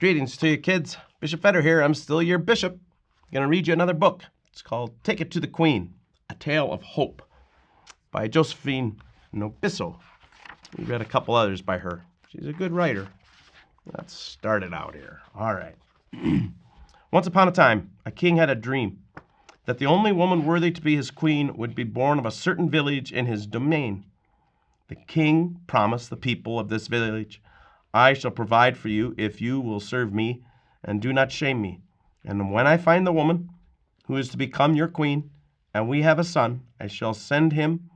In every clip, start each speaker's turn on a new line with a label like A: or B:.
A: Greetings to you, kids. Bishop Vedder here. I'm still your bishop. Going to read you another book. It's called Take It to the Queen, A Tale of Hope by Josephine Nobisso. We read a couple others by her. She's a good writer. Let's start it out here. All right. Once upon a time, a king had a dream that the only woman worthy to be his queen would be born of a certain village in his domain. The king promised the people of this village, "I shall provide for you if you will serve me and do not shame me. And when I find the woman who is to become your queen, and we have a son, I shall send him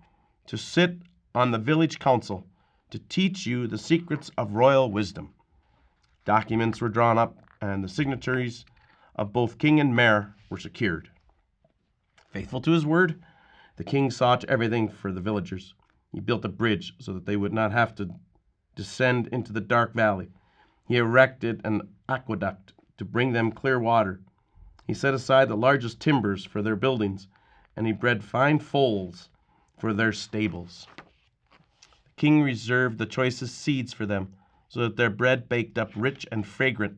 A: to sit on the village council to teach you the secrets of royal wisdom." Documents were drawn up, and the signatories of both king and mayor were secured. Faithful to his word, the king saw to everything for the villagers. He built a bridge so that they would not have to descend into the dark valley. He erected an aqueduct to bring them clear water. He set aside the largest timbers for their buildings, and he bred fine foals for their stables. The king reserved the choicest seeds for them, so that their bread baked up rich and fragrant,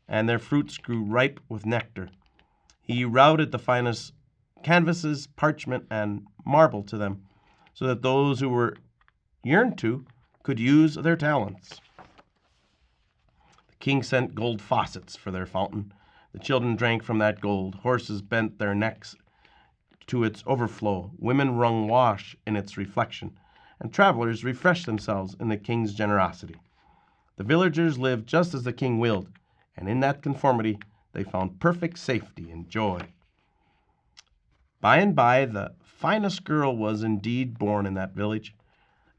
A: and their fruits grew ripe with nectar. He routed the finest canvases, parchment, and marble to them, so that those who were yearned to could use their talents. The king sent gold faucets for their fountain. The children drank from that gold. Horses bent their necks to its overflow. Women wrung wash in its reflection, and travelers refreshed themselves in the king's generosity. The villagers lived just as the king willed, and in that conformity they found perfect safety and joy. By and by, the finest girl was indeed born in that village.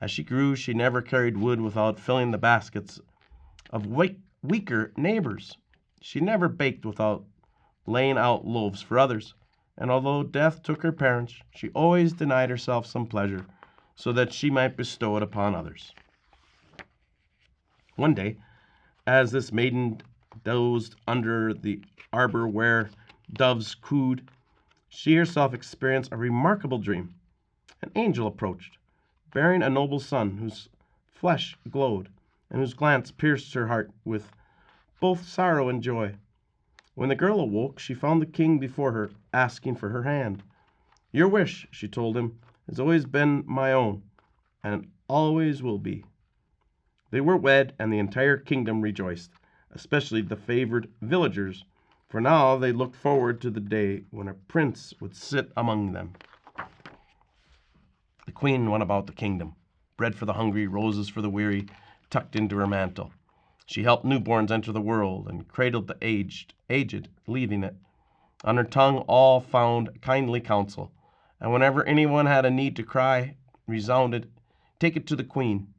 A: As she grew, she never carried wood without filling the baskets of weaker neighbors. She never baked without laying out loaves for others, and although death took her parents, she always denied herself some pleasure so that she might bestow it upon others. One day, as this maiden dozed under the arbor where doves cooed, she herself experienced a remarkable dream. An angel approached, bearing a noble son whose flesh glowed and whose glance pierced her heart with both sorrow and joy. When the girl awoke, she found the king before her, asking for her hand. "Your wish," she told him, "has always been my own, and always will be." They were wed, and the entire kingdom rejoiced, especially the favored villagers, for now they looked forward to the day when a prince would sit among them. The queen went about the kingdom, bread for the hungry, roses for the weary, tucked into her mantle. She helped newborns enter the world and cradled the aged, leaving it. On her tongue all found kindly counsel, and whenever anyone had a need to cry, resounded, "Take it to the queen."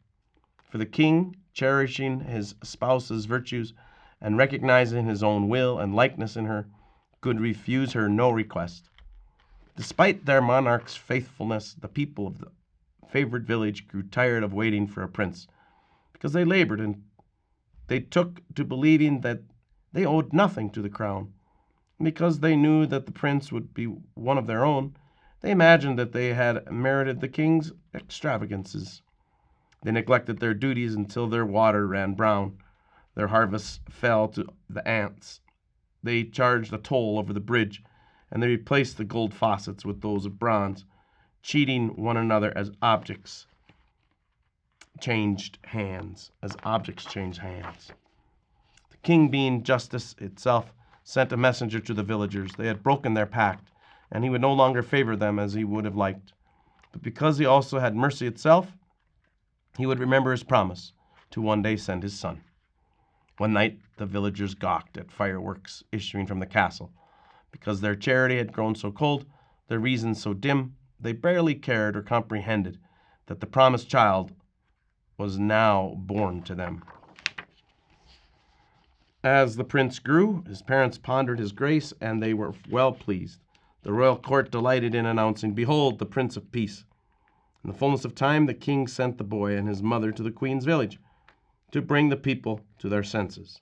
A: For the king, cherishing his spouse's virtues and recognizing his own will and likeness in her, could refuse her no request. Despite their monarch's faithfulness, the people of the favored village grew tired of waiting for a prince, because they labored and they took to believing that they owed nothing to the crown. And because they knew that the prince would be one of their own, they imagined that they had merited the king's extravagances. They neglected their duties until their water ran brown. Their harvests fell to the ants. They charged a toll over the bridge, and they replaced the gold faucets with those of bronze, cheating one another as objects changed hands. The king, being justice itself, sent a messenger to the villagers. They had broken their pact, and he would no longer favor them as he would have liked. But because he also had mercy itself, he would remember his promise to one day send his son. One night, the villagers gawked at fireworks issuing from the castle. Because their charity had grown so cold, their reason so dim, they barely cared or comprehended that the promised child was now born to them. As the prince grew, his parents pondered his grace, and they were well pleased. The royal court delighted in announcing, "Behold, the Prince of Peace." In the fullness of time, the king sent the boy and his mother to the queen's village to bring the people to their senses.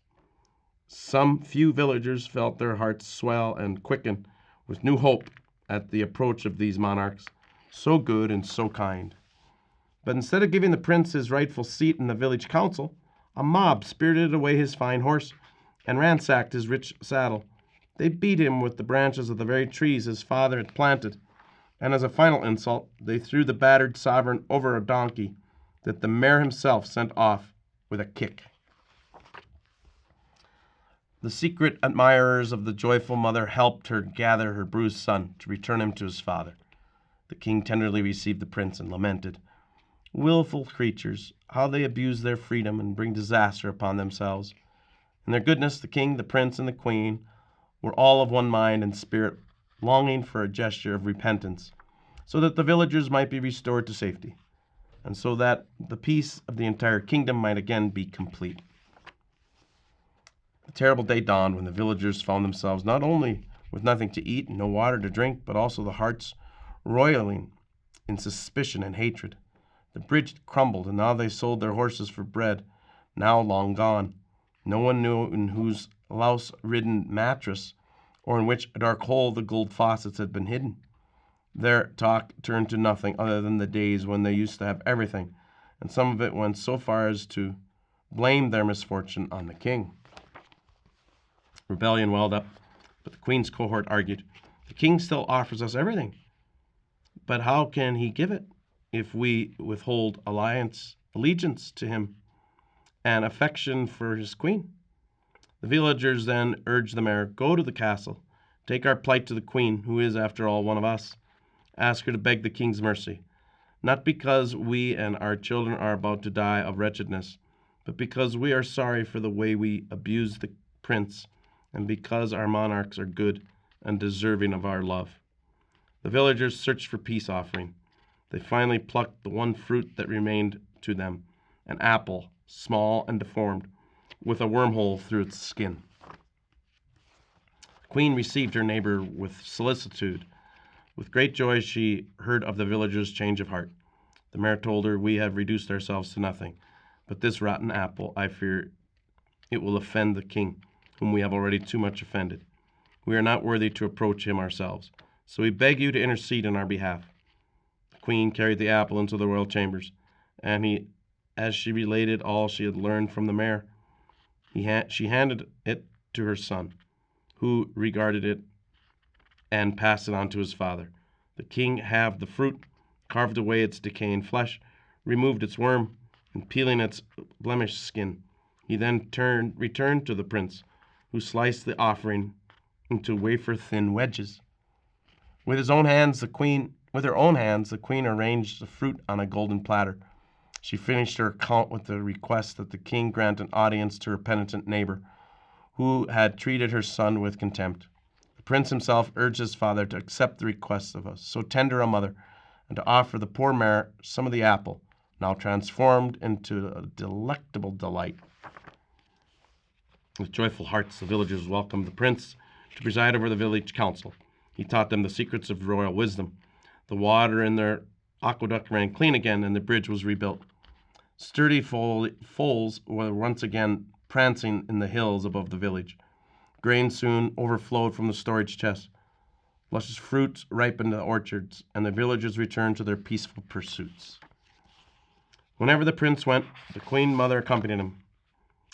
A: Some few villagers felt their hearts swell and quicken with new hope at the approach of these monarchs, so good and so kind. But instead of giving the prince his rightful seat in the village council, a mob spirited away his fine horse and ransacked his rich saddle. They beat him with the branches of the very trees his father had planted, and as a final insult, they threw the battered sovereign over a donkey that the mayor himself sent off with a kick. The secret admirers of the joyful mother helped her gather her bruised son to return him to his father. The king tenderly received the prince and lamented, "Willful creatures, how they abuse their freedom and bring disaster upon themselves." In their goodness, the king, the prince, and the queen were all of one mind and spirit, longing for a gesture of repentance, so that the villagers might be restored to safety, and so that the peace of the entire kingdom might again be complete. A terrible day dawned when the villagers found themselves not only with nothing to eat and no water to drink, but also the hearts roiling in suspicion and hatred. The bridge crumbled, and now they sold their horses for bread, now long gone. No one knew in whose louse-ridden mattress or in which dark hole the gold faucets had been hidden. Their talk turned to nothing other than the days when they used to have everything, and some of it went so far as to blame their misfortune on the king. Rebellion welled up, but the queen's cohort argued, "The king still offers us everything, but how can he give it if we withhold allegiance to him and affection for his queen?" The villagers then urged the mayor, "Go to the castle, take our plight to the queen, who is, after all, one of us. Ask her to beg the king's mercy, not because we and our children are about to die of wretchedness, but because we are sorry for the way we abused the prince, and because our monarchs are good and deserving of our love." The villagers searched for peace offering. They finally plucked the one fruit that remained to them, an apple, small and deformed, with a wormhole through its skin. The queen received her neighbor with solicitude. With great joy she heard of the villagers' change of heart. The mayor told her, "We have reduced ourselves to nothing, but this rotten apple, I fear it will offend the king, whom we have already too much offended. We are not worthy to approach him ourselves, so we beg you to intercede on our behalf." The queen carried the apple into the royal chambers, and as she related all she had learned from the mayor, she handed it to her son, who regarded it and passed it on to his father. The king halved the fruit, carved away its decaying flesh, removed its worm, and peeling its blemished skin, he then returned to the prince, who sliced the offering into wafer-thin wedges. With her own hands, the queen arranged the fruit on a golden platter. She finished her account with the request that the king grant an audience to her penitent neighbor, who had treated her son with contempt. The prince himself urged his father to accept the request of so tender a mother, and to offer the poor mayor some of the apple, now transformed into a delectable delight. With joyful hearts, the villagers welcomed the prince to preside over the village council. He taught them the secrets of royal wisdom. The water in their aqueduct ran clean again, and the bridge was rebuilt. Sturdy foals were once again prancing in the hills above the village. Grain soon overflowed from the storage chests. Luscious fruits ripened in the orchards, and the villagers returned to their peaceful pursuits. Whenever the prince went, the queen mother accompanied him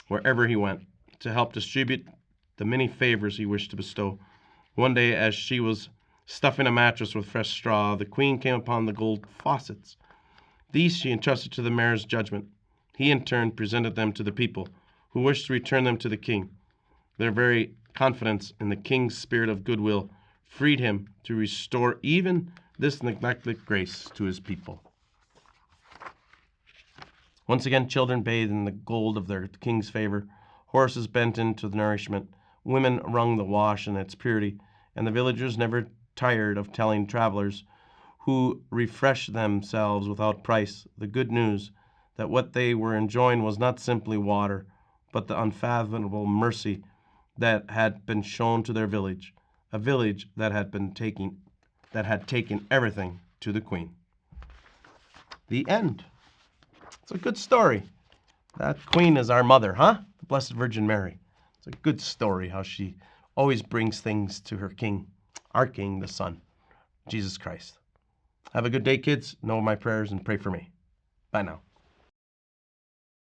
A: wherever he went, to help distribute the many favors he wished to bestow. One day, as she was stuffing a mattress with fresh straw, the queen came upon the gold faucets. These she entrusted to the mayor's judgment. He, in turn, presented them to the people, who wished to return them to the king. Their very confidence in the king's spirit of goodwill freed him to restore even this neglected grace to his people. Once again, children bathed in the gold of their king's favor, horses bent into the nourishment, women wrung the wash in its purity, and the villagers never tired of telling travelers who refreshed themselves without price the good news that what they were enjoying was not simply water, but the unfathomable mercy that had been shown to their village, a village that had taken everything to the queen. The end. It's a good story. That queen is our mother, huh? The Blessed Virgin Mary. It's a good story how she always brings things to her king, our king, the Son, Jesus Christ. Have a good day, kids. Know my prayers and pray for me. Bye now.